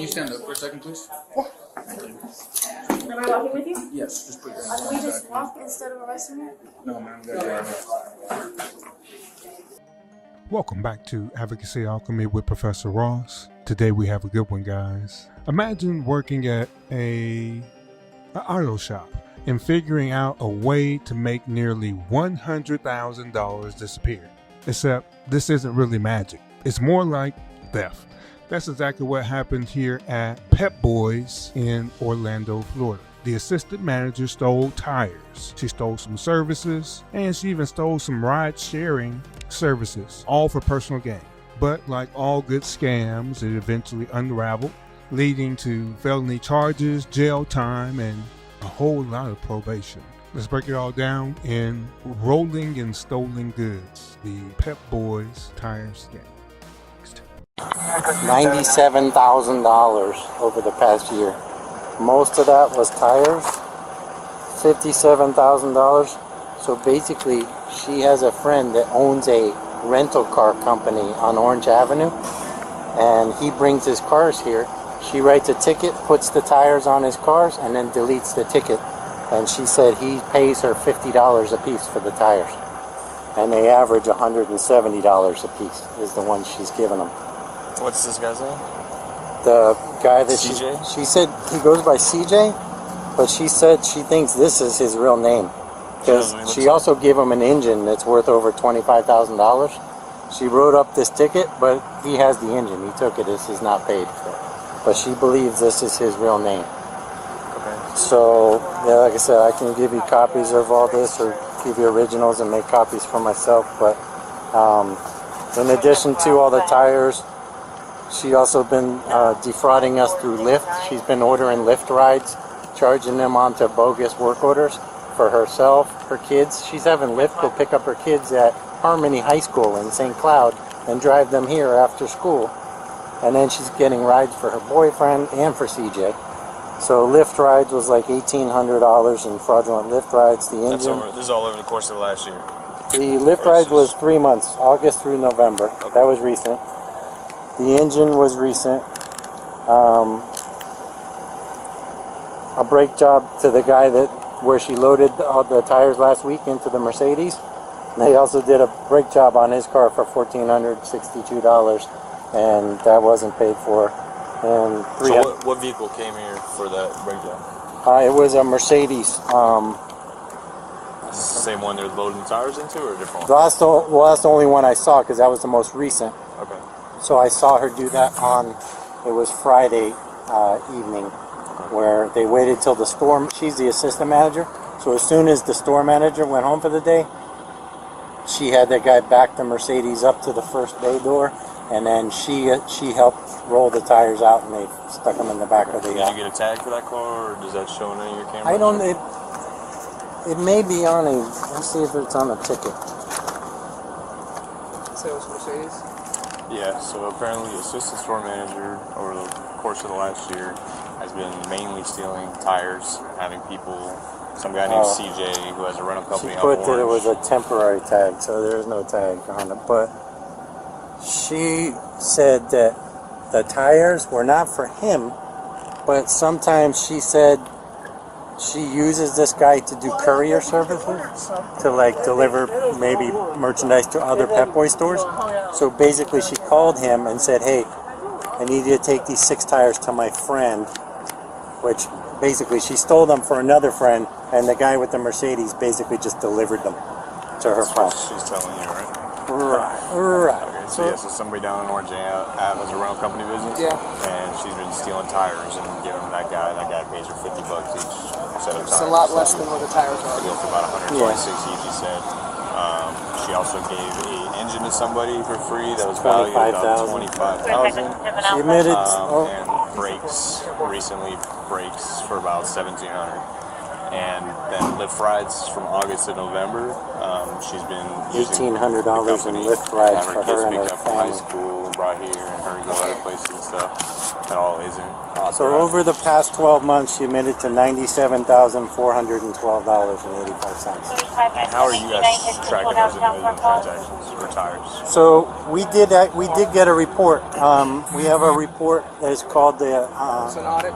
you stand up for a second, please? Am I walking with you? Yes, just put your hands Can we just walk instead of arresting you? No, ma'am, we got Welcome back to Advocacy Alchemy with Professor Ross. Today we have a good one, guys. Imagine working at an auto shop and figuring out a way to make nearly $100,000 disappear. Except this isn't really magic. It's more like theft. That's exactly what happened here at Pep Boys in Orlando, Florida. The assistant manager stole tires, she stole some services, and she even stole some ride-sharing services, all for personal gain. But like all good scams, it eventually unraveled, leading to felony charges, jail time, and a whole lot of probation. Let's break it all down in Rolling and Stolen Goods, the Pep Boys tire scam. $97,000 over the past year. Most of that was tires, $57,000. So basically, she has a friend that owns a rental car company on Orange Avenue, and he brings his cars here. She writes a ticket, puts the tires on his cars, and then deletes the ticket. And she said he pays her $50 a piece for the tires. And they average $170 a piece is the one she's giving them. What's this guy's name? The guy that CJ? she said he goes by CJ, but she said she thinks this is his real name. Because she also gave him an engine that's worth over $25,000. She wrote up this ticket, but he has the engine. He took it. This is not paid for. But she believes this is his real name. Okay. So, yeah, like I said, I can give you copies of all this or give you originals and make copies for myself. But in addition to all the tires, she also been defrauding us through Lyft. She's been ordering Lyft rides, charging them onto bogus work orders for herself, her kids. She's having Lyft go pick up her kids at Harmony High School in St. Cloud and drive them here after school. And then she's getting rides for her boyfriend and for CJ. So Lyft rides was like $1,800 in fraudulent Lyft rides. The engine. This is all over the course of last year. The Lyft ride was 3 months, August through November. Okay. That was recent. The engine was recent. A brake job to the guy where she loaded all the tires last week into the Mercedes. And they also did a brake job on his car for $1,462, and that wasn't paid for. And so what vehicle came here for that brake job? It was a Mercedes. Is this the same one they're loading the tires into, or a different one? That's the only one I saw because that was the most recent. Okay. So I saw her do that it was Friday evening, where they waited till the store, she's the assistant manager, so as soon as the store manager went home for the day, she had that guy back the Mercedes up to the first bay door, and then she helped roll the tires out, and they stuck them in the back of the... Did you get a tag for that car, or does that show on any of your cameras? I don't... It may be on a... Let's see if it's on a ticket. So it was Mercedes? Yeah, so apparently the assistant store manager over the course of the last year has been mainly stealing tires, having people, some guy named CJ who has a rental company. She put that it was a temporary tag, so there is no tag on it. But she said that the tires were not for him, but sometimes she said she uses this guy to do courier services, to like deliver maybe merchandise to other Pep Boys stores. So basically she called him and said, hey, I need you to take these 6 tires to my friend, which basically she stole them for another friend, and the guy with the Mercedes basically just delivered them to her friend. She's telling you, right? Right. Okay, so yeah, so somebody down in Orange Ave has a rental company business, and she's been stealing tires and giving them that guy. That guy pays her $50 each set of tires. It's a lot less than what the tires are. It goes to about 126 each, he said. She also gave an engine to somebody for free that was valued at about $25,000. She admitted, and recently brakes for about $1,700. And then Lyft rides from August to November. She's been using $1,800 in Lyft rides for her and her from high family. school, brought here and hurry go other places and stuff. That all isn't. So over the past 12 months, she admitted to $97,412.85. How are you guys tracking those individual transactions or tires? So we did get a report. We have a report that is called the It's an audit.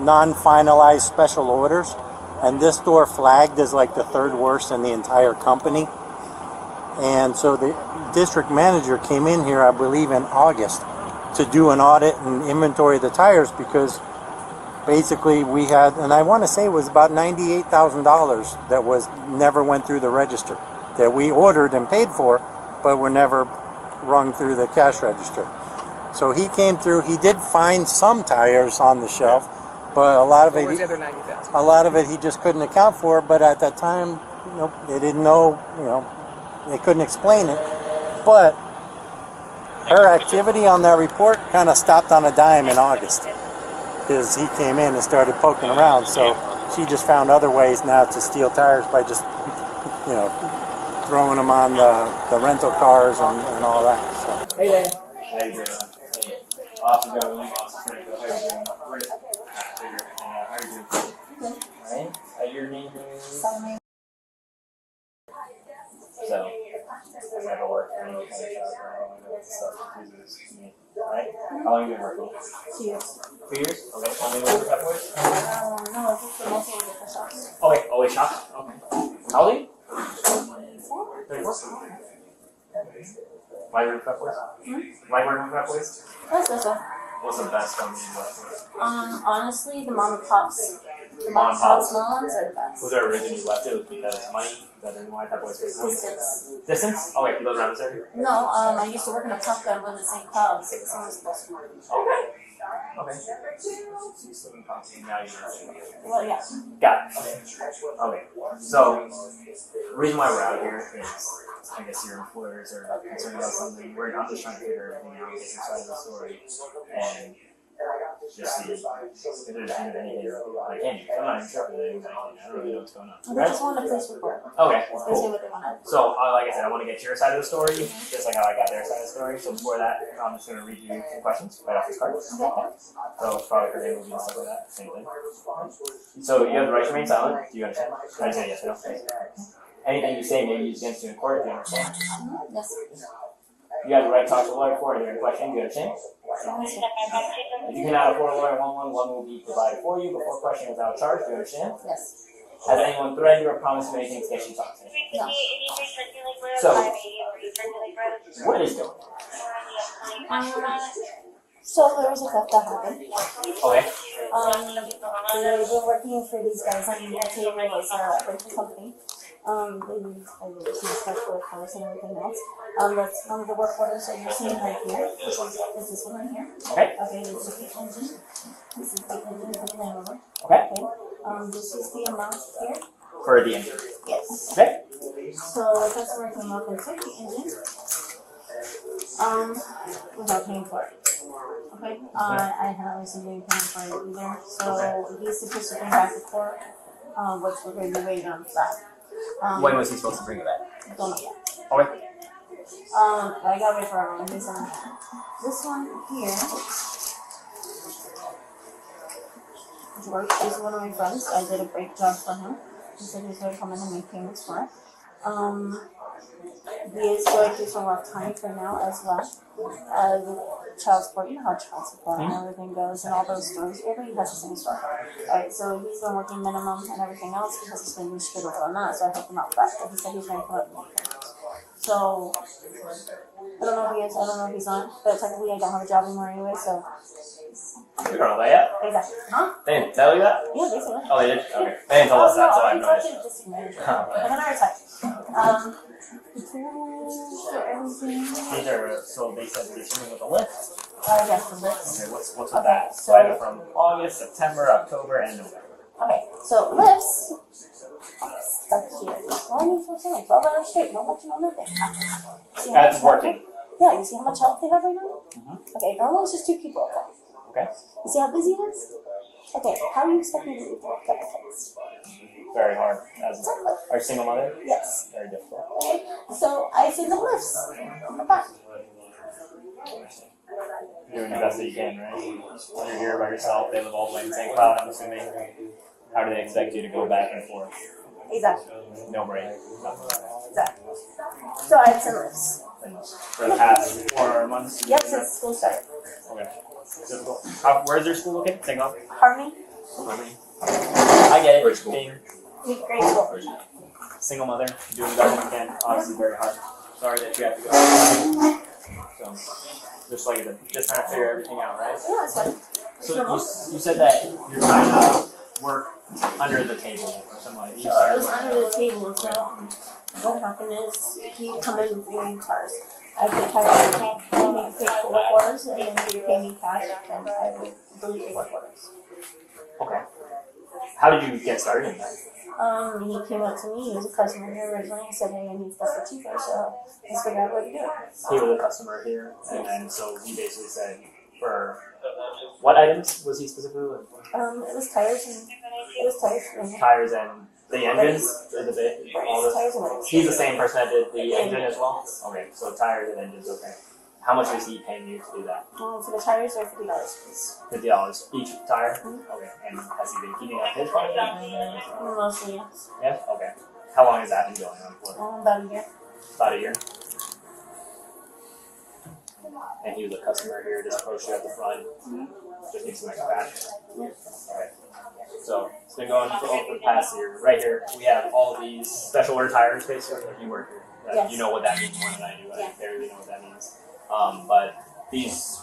non-finalized special orders, and this store flagged as like the third worst in the entire company. And so the district manager came in here, I believe, in August to do an audit and inventory of the tires, because basically we had, and I want to say it was about $98,000 that was never went through the register, that we ordered and paid for, but were never rung through the cash register. So he came through. He did find some tires on the shelf, but a lot of Where's it, the other 90,000? a lot of it he just couldn't account for. But at that time, they didn't know. They couldn't explain it. But her activity on that report kind of stopped on a dime in August, because he came in and started poking around. So she just found other ways now to steal tires by just, throwing them on the rental cars and all that. So. Hey there. How you doing? Hey, awesome going. Awesome. How you doing? How you doing? Alright. Your name is? So, I never worked for any kind of job or stuff. Alright? How long have you been working? 2 years. 2 years? Okay. How many work Pep Boys? No, I think the most of the shops. Okay. Always shop? Okay. How old are you? 34? Why work Pep Boys? Why work with Pep Boys? That's so. What's the best company you worked for? Honestly, the mom and pops. The Mom and pops? small ones are the best. Was there a reason you left it? Was it because money? That didn't why Pep Boys was Distance. Distance? Oh wait, you live around this area? No, I used to work in a pub that was in St. Cloud, so it's almost close. Okay. Okay. So you still in Pompey, now you're Well, yeah. Got it. Okay. So the reason why we're out here is I guess your employers are concerned about something. I'm just trying to figure everything out, get your side of the story, and just see if there's anything I can do. I'm not interpreting anything. I don't really know what's going on. They just want a police report. Okay, That's basically cool. what they wanted. So, like I said, I want to get your side of the story, just like how I got their side of the story. So before that, I'm just going to read you some questions right off this card. Okay. So it's probably for interviews and stuff like that. Same thing. So you have the right to remain silent. Do you understand? I understand, yes or no? Anything you say may be used against you in court. Do you understand? Yes. You have the right to talk to a lawyer before answering a question. Do you understand? If you cannot afford a lawyer one will be provided for you before question without charge. Do you understand? Yes. Has anyone threatened you or promised you anything to get you to talk to me? No. So, what is going on? So there was a theft that happened. Okay. They were working for these guys. The table was a rental company. They was stuff for cars and everything else. That's one of the work orders that you're seeing right here. Which one? Is this one right here? Okay. Okay, this is the engine. This is the engine for the Land Rover. Okay. Okay. This is the amount here. For the engine. Yes. Okay. So the customer came up and took the engine. Without paying for it. Okay. I haven't received any payment for it either. So he's supposed to bring back the court, which we're going to be waiting on for that. When was he supposed to bring it back? Don't know yet. Okay. I gotta wait for everyone. This one here. George is one of my friends. I did a great job for him. He said he was going to come in and make payments for it. He is going through some rough time for now as well. Child support, you know how child support and everything goes and all those stories. Everybody has the same story. Alright, so he's been working minimum and everything else because he's been screwed over on that, so I helped him out with that. But he said he's going to come up and make payments. So, I don't know if he is, I don't know if he's not, but technically I don't have a job anymore anyway, so. You don't know that yet? Exactly. Huh? They didn't tell you that? Yeah, basically. Oh, they did? Okay. They didn't tell us that, so I have no talked idea. to the district manager. Oh, But then I retired. Everything. These are, so they said they're swimming with a lift. Yes, the list. Okay, what's with Okay, that? so- So I have from August, September, October, and November. Okay, so lifts. Stuck here. Why are you so saying? 12 hours straight, no much, no nothing. See how That's much help working. Yeah, you see how much help they have right now? Mm-hmm. Okay, normally it's just 2 people up there. Okay. You see how busy it is? Okay, how are you expecting to do that fixed? Very hard. As Exactly. are you single mother? Yes. Very difficult. Okay, so I see the lifts. Come back. Doing the best that you can, right? You're here by yourself. They live all the way in the same cloud, I'm assuming. How do they expect you to go back and forth? Exactly. No break. Exactly. So I had some lifts. For the past 4 months? Yep, since school started. Okay. Where's your school located? St. Cloud? Harmony, I get it. Great school. Being grade school. single mother, doing the best you can, obviously very hard. Sorry that you have to go. So, just like just trying to figure everything out, right? Yeah, that's fine. So you said that you're trying to work under the table or something like that. You It started was under the table, so what happened is he come in with three cars. I could try to pay me for work orders, and then he pay me cash, and I would delete the work orders. Okay. How did you get started in that? He came up to me, he was a customer here originally, and said, hey, I need stuff for cheaper, so let's figure out what to do. He was a customer here, and then so he basically said, for what items was he specifically looking for? It was tires and Tires and the engines? Or the bit? All this? tires and brakes. He's the same person that did the engine as well? Okay, so tires and engines, okay. How much was he paying you to do that? For the tires, they're $50 please. $50 each tire? Okay, and has he been keeping up his part? Mostly, yes. Yeah? Okay. How long has that been going on for? About a year. About a year. And he was a customer here, just approached you at the front. Just needs some extra cash. Yeah. Okay. So it's been going for over the past year. Right here, we have all of these special order tires, basically. You work here. Yes. You know what that means more than I do. I Yeah. barely know what that means. But these,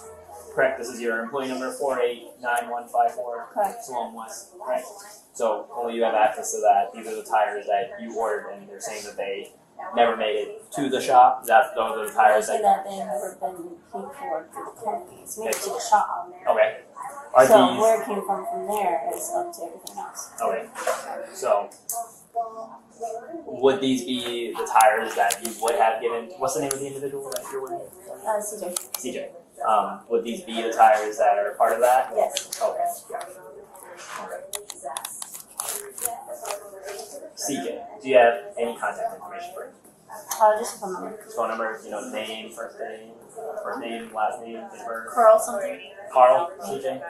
correct, this is your employee number 489154. Correct. Salem West, right? So only you have access to that. These are the tires that you ordered, and they're saying that they never made it to the shop. Those are the tires Say that. that they never been paid for through the company. It's made to the shop. Okay. Are So these where it came from there is up to everything else. okay? So would these be the tires that you would have given? What's the name of the individual that you're with? CJ. CJ. Would these be the tires that are part of that? Yes. Okay. Okay. CJ, do you have any contact information for him? Just a phone number. His phone number, name, first name, last name, date of birth. Carl something. Carl, CJ.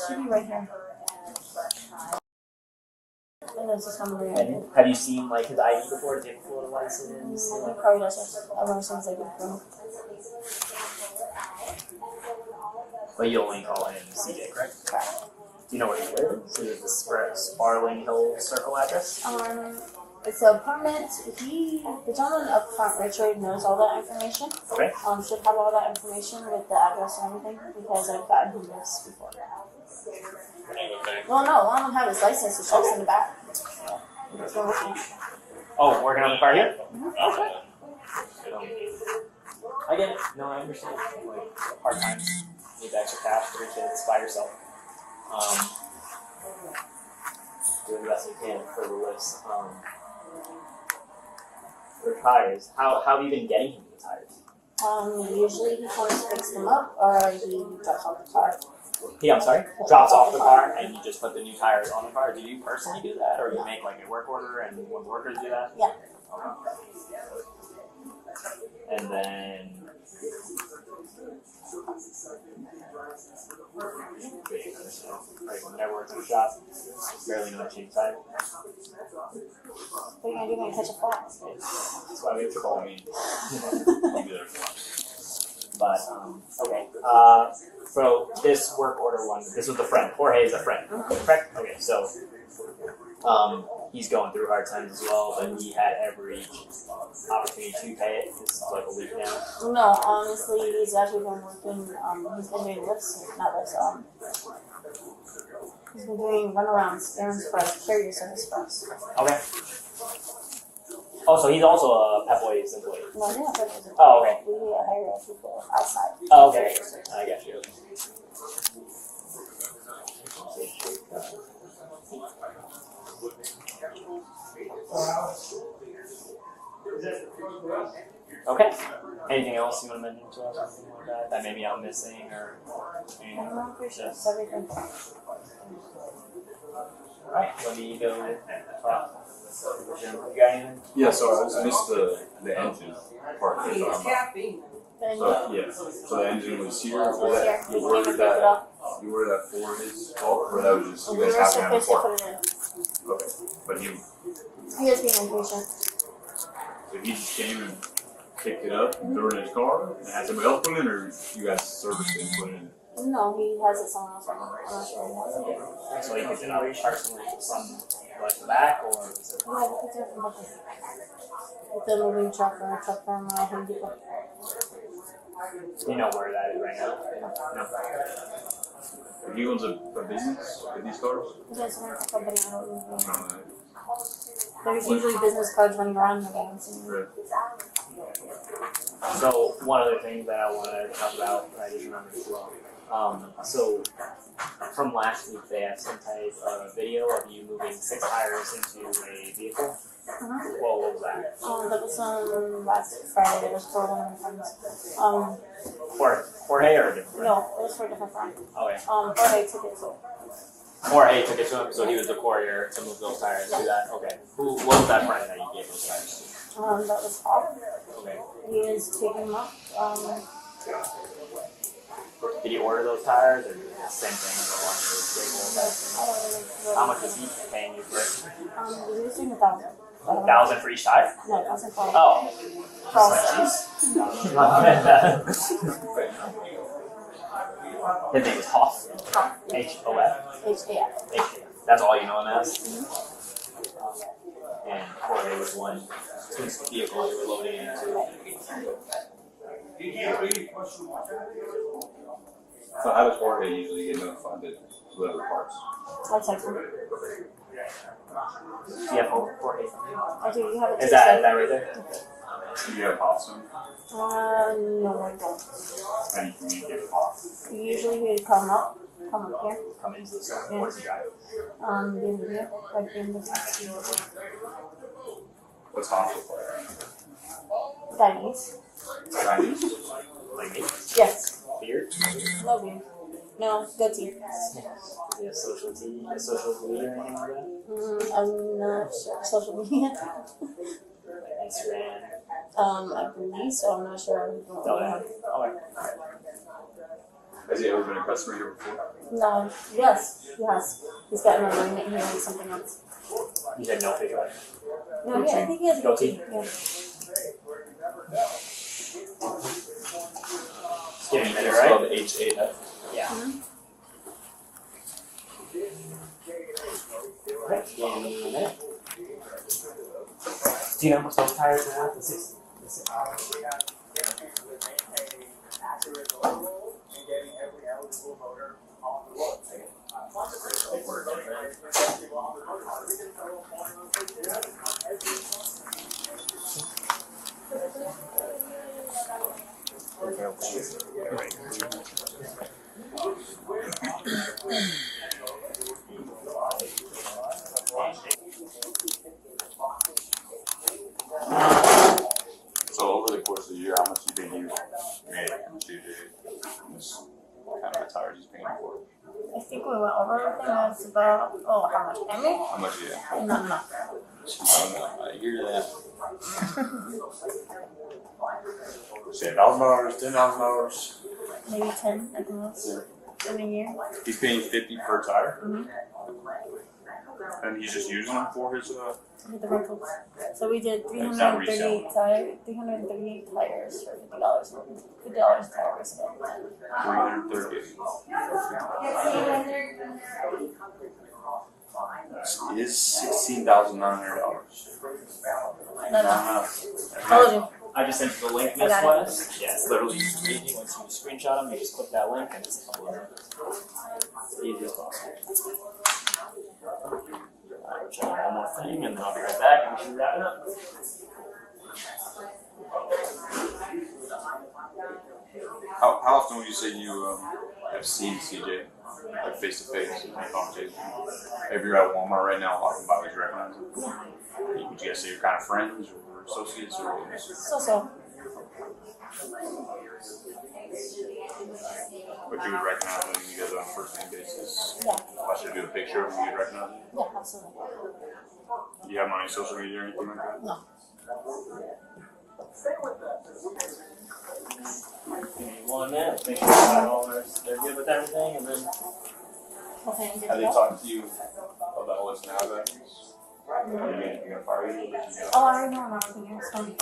Should be right here. And there's his number right And here. have you seen like his ID before? Did he have a Florida license? Carl does. I've never seen his ID before. But you only call him CJ, correct? Correct. Do you know where he lives? Is it the Sparling Hill Circle address? It's a permit. The gentleman up front, Richard, knows all that information. Okay. Should have all that information with the address and everything because I've gotten him this before. Well, no, I don't have his license. It shows in the back. It's been with me. Oh, working on the car here? Okay. I get it. No, I understand. Like, hard times. Need the extra cash for your kids by yourself. Doing the best you can for the lifts. For tires, how have you been getting him the tires? Usually he comes to fix them up or he drops off the car. I'm sorry? Drops off the car and you just put the new tires on the car. Do you personally do that or you make like a work order and one of the workers do that? Yeah. Okay. And then never worked in a shop, barely know how to change tires. What are you gonna do when you catch a flat? That's why we have to call me. But, okay. So this work order one, this was the friend. Jorge is a friend, correct? Okay, so he's going through hard times as well, but he had every opportunity to pay it. This is like a week now. No, honestly, he's actually been working, he's been doing he's been doing runarounds, errands for us, carrier service for us. Okay. Oh, so he's also a Pep Boys employee. No, they're not purchasing. Oh, okay. We hire people outside. Oh, okay. I got you. Okay. Anything else you want to mention to us? Something like that maybe I'm missing or anything? I'm appreciate everything. Alright, let me go talk. You got anything? Yeah, so I just missed the engine part. Then So yeah, so the engine was here. it was here. You He came ordered and picked it that. up. You ordered that for his fault, or that was just We you guys were having him supposed to apart? put it in. Okay, but He was being impatient. so he just came and picked it up and threw it in his car and had somebody else put it in, or you guys serviced it and put it in? No, he has it somewhere else. I'm not sure he has it. So you picked it up personally from like the back, or was it? Yeah, the picture from the moving truck or a truck from Home Depot. Do you know where that is right now? No. He owns a business with these cars. He has a rental company. I don't know. I don't know. There's usually business cards running around the vans. Right. So one other thing that I want to talk about, that I just remembered as well. So from last week, they have some type of video of you moving 6 tires into a vehicle. Well, what was that? That was last Friday. There was 4 women friends. Jorge or different? No, it was for a different friend. Okay. Jorge took it too. Jorge took it to him, so he was the courier to move those tires. Do that? Okay. What was that friend that you gave those tires That was Paul. to? Okay. He was taking them up. Did he order those tires, or the same thing as the one you I don't really. How much is he paying you for it? He was doing 1,000. 1,000 for each tire? No, 1,000 for Oh. Jeez. His name is Hoff. H-O-F. HAF. H-A-F. That's all you know him as? And Jorge was one whose vehicle you were loading into. So how does Jorge usually get notified that whoever parts? I'll text him. Do you have Jorge? I do. You have it. Is that right there? Do you have Hoff's on? No, I don't. How do you communicate with Hoff? Usually he would come up here. Come into the store. Yeah. What's he drive? The end of here, like the end of here. What's Hoff look like? Chinese. Chinese? Like me? Yes. Beard? No beard. No, goatee. Yeah, social media or anything like that? I'm not sure. Social media. Like Instagram. I believe so. I'm not sure. Okay. Has he ever been a customer here before? No. Yes. Yes. He's got an agreement here with something else. You said no picture. No, yeah, I think he has a goatee. Yeah. It's getting better, It's right? spelled H-A-F. Yeah. Okay, give me a minute. Do you know how much those tires are worth? The 60. So over the course of the year, how much do you think you made due to this kind of tires he's paying for? I think we went over everything. It's about, how much? I mean? How much is it? No. I don't know. I hear that. Say $1,000, $10,000. Maybe 10 at the most in a year. He's paying $50 per tire, Mm-hmm. and he's just using them for his. With the rentals. So we did It's not resale. 338 tires for $50. $50 a tire was about that. 330. Is $16,900. No. Told you. I just sent you the link, I Miss got it. West. Yeah, it's literally just easy. Once you screenshot them, you just click that link and it's uploaded. It's the easiest possible. Alright, we're checking one more thing and then I'll be right back and we should wrap it up. How often would you say you have seen CJ, like face to face in a conversation? If you're at Walmart right now, walking by, would you recognize him? Would you guys say you're kind of friends or associates or? So. But you would recognize him, you guys are on a first name basis. Yeah. If I should do a picture of him, you'd recognize him? Yeah, absolutely. Do you have him on any social media or anything like that? No. Give me 1 minute, make sure they're good with everything, and then Okay, good Have to they go. talked to you about what's now that? You're gonna fire you? Oh, I already know I'm not working here. It's fine.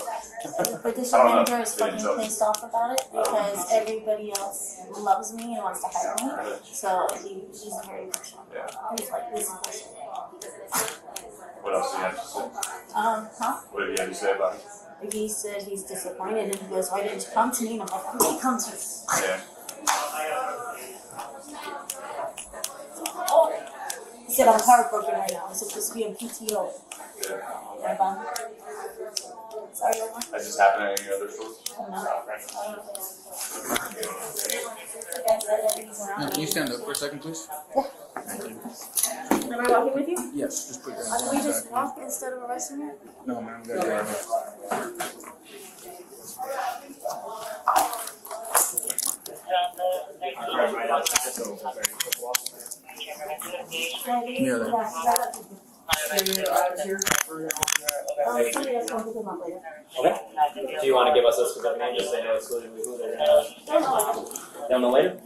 But the I don't know. manager is They didn't fucking tell me. pissed off about it because everybody else loves me and wants to hire me. So he's very emotional. Yeah. He's like, this is bullshit. What else do you have to say? Huh? What have you had to say about it? He said he's disappointed and he goes, why didn't you come to me? And I'm like, I didn't come to you. Yeah. He said, I'm heartbroken right now. I'm supposed to be on PTO. Right, Bob? Sorry, Omar. Has this happened at any other stores? Can you stand up for a second, please? Am I walking with you? Yes, just put your hands Can on we the just side. walk instead of arresting you? No, ma'am, I'm good. Your Honor. right outside, so very quick walk. Yeah, there. Somebody else wants to come up later. Okay. Do you want to give us a specific name, just so they know exclusively who they're gonna down the later?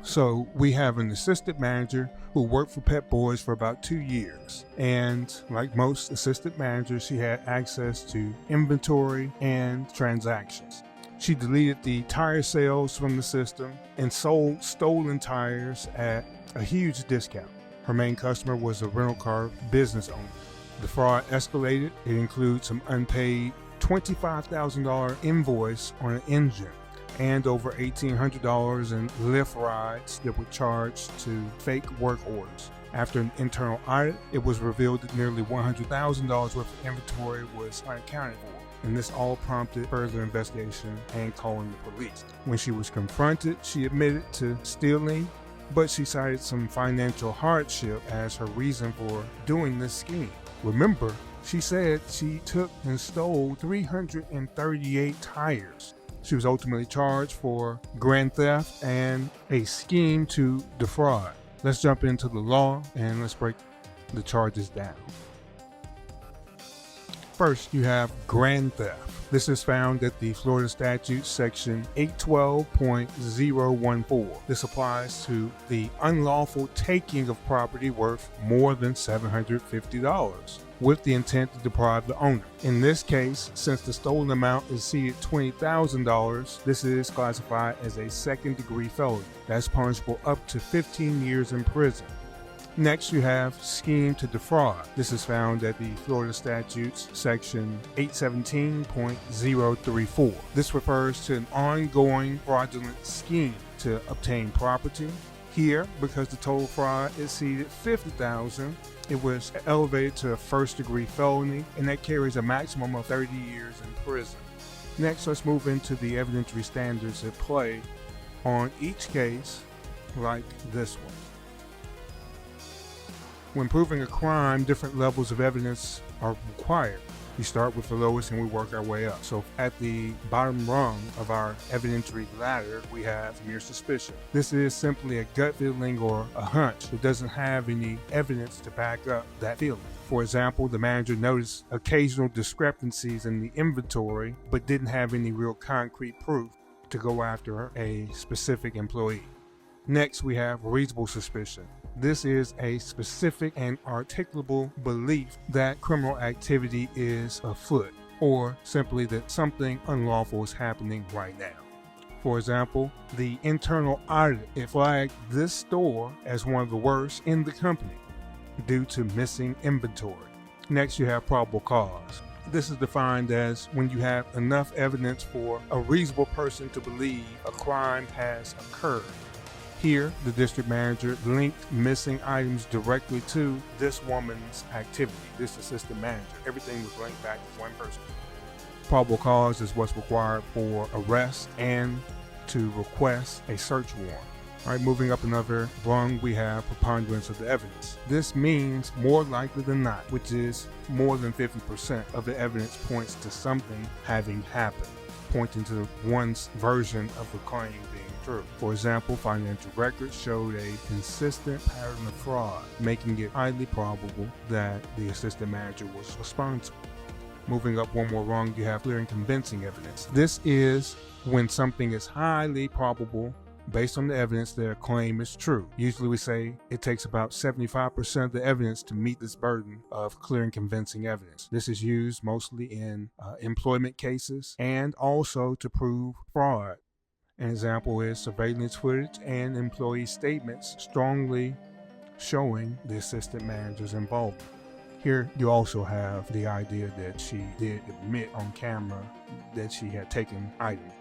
So we have an assistant manager who worked for Pep Boys for about 2 years. And like most assistant managers, she had access to inventory and transactions. She deleted the tire sales from the system and sold stolen tires at a huge discount. Her main customer was a rental car business owner. The fraud escalated. It includes some unpaid $25,000 invoice on an engine and over $1,800 in Lyft rides that were charged to fake work orders. After an internal audit, it was revealed that nearly $100,000 worth of inventory was unaccounted for, and this all prompted further investigation and calling the police. When she was confronted, she admitted to stealing, but she cited some financial hardship as her reason for doing this scheme. Remember, she said she took and stole 338 tires. She was ultimately charged for grand theft and a scheme to defraud. Let's jump into the law and let's break the charges down. First, you have grand theft. This is found at the Florida statute section 812.014. This applies to the unlawful taking of property worth more than $750 with the intent to deprive the owner. In this case, since the stolen amount exceeded $20,000, this is classified as a second-degree felony. That's punishable up to 15 years in prison. Next, you have scheme to defraud. This is found at the Florida statutes section 817.034. This refers to an ongoing fraudulent scheme to obtain property. Here, because the total fraud exceeded $50,000, it was elevated to a first-degree felony, and that carries a maximum of 30 years in prison. Next, let's move into the evidentiary standards at play on each case, like this one. When proving a crime, different levels of evidence are required. We start with the lowest and we work our way up. So at the bottom rung of our evidentiary ladder, we have mere suspicion. This is simply a gut feeling or a hunch. It doesn't have any evidence to back up that feeling. For example, the manager noticed occasional discrepancies in the inventory, but didn't have any real concrete proof to go after a specific employee. Next, we have reasonable suspicion. This is a specific and articulable belief that criminal activity is afoot, or simply that something unlawful is happening right now. For example, the internal audit, it flagged this store as one of the worst in the company due to missing inventory. Next, you have probable cause. This is defined as when you have enough evidence for a reasonable person to believe a crime has occurred. Here, the district manager linked missing items directly to this woman's activity, this assistant manager. Everything was linked back to one person. Probable cause is what's required for arrest and to request a search warrant. All right, moving up another rung, we have preponderance of the evidence. This means more likely than not, which is more than 50% of the evidence points to something having happened, pointing to one's version of the claim being true. For example, financial records showed a consistent pattern of fraud, making it highly probable that the assistant manager was responsible. Moving up one more rung, you have clear and convincing evidence. This is when something is highly probable based on the evidence that a claim is true. Usually we say it takes about 75% of the evidence to meet this burden of clear and convincing evidence. This is used mostly in employment cases and also to prove fraud. An example is surveillance footage and employee statements strongly showing the assistant manager's involvement. Here you also have the idea that she did admit on camera that she had taken items.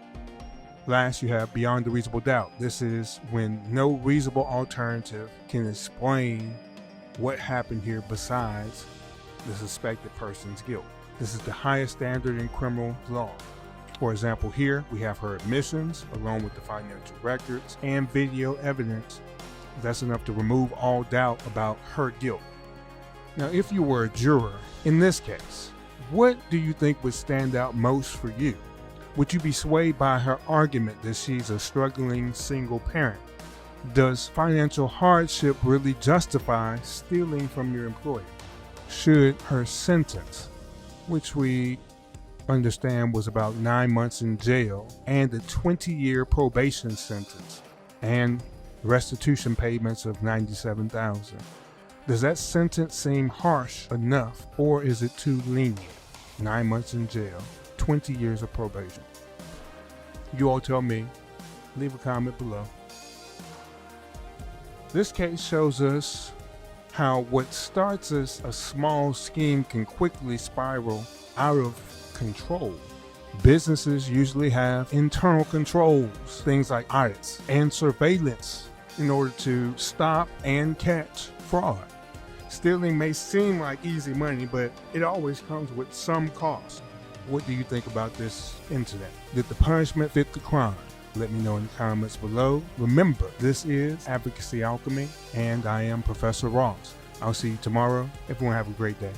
Last, you have beyond a reasonable doubt. This is when no reasonable alternative can explain what happened here besides the suspected person's guilt. This is the highest standard in criminal law. For example, here we have her admissions along with the financial records and video evidence. That's enough to remove all doubt about her guilt. Now, if you were a juror in this case, what do you think would stand out most for you? Would you be swayed by her argument that she's a struggling single parent? Does financial hardship really justify stealing from your employer? Should her sentence, which we understand was about 9 months in jail and a 20-year probation sentence and restitution payments of $97,000, does that sentence seem harsh enough, or is it too lenient? 9 months in jail, 20 years of probation. You all tell me. Leave a comment below. This case shows us how what starts as a small scheme can quickly spiral out of control. Businesses usually have internal controls, things like audits and surveillance, in order to stop and catch fraud. Stealing may seem like easy money, but it always comes with some cost. What do you think about this incident? Did the punishment fit the crime? Let me know in the comments below. Remember, this is Advocacy Alchemy, and I am Professor Ross. I'll see you tomorrow. Everyone have a great day.